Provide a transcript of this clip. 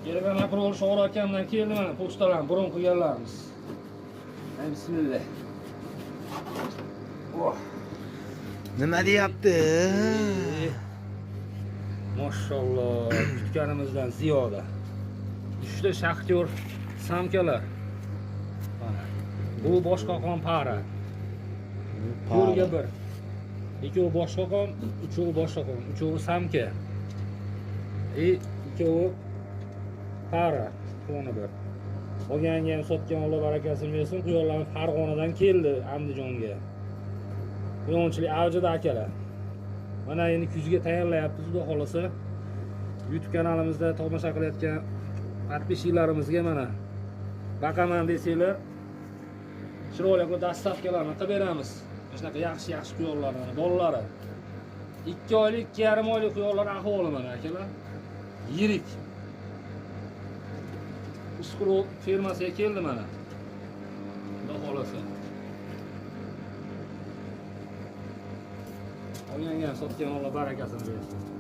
Kelgan aprol Sho'g'ir akamdan keldi mana pochtadan burun qilganlarimiz. Bismillah. Oh. Nima deyapti? Mashalloh, kutganimizdan ziyoda. Uchta shaxtyor samkalar. Mana. Bu boshqoqon para. Ko'rga bir. Ikkovi boshqoqon, uchovi boshqoqon, uchovi samka. Ikkovi para. Qoni bir. Qolganiga ham sotgan Alloh barakasini bersin. Quyonlar Farg'onadan keldi Andijonga. Quyonchilik avjida akalar. Mana endi kuzga tayyorlayapmiz, xudo xolasa. YouTube kanalimizda tomosha qilayotgan podpischiklarimizga mana baqaman desanglar, chiroyli dastavkalarni qilib beramiz. Mana shunaqa yaxshi quyonlar mana bolalari. 2 oylik, 2,5 oylik quyonlar ahvoli mana akalar. Yirik. Uskuro fermasiga keldi mana. Xudo xolasa. Olgangan sotgan Alloh barakasini bersin.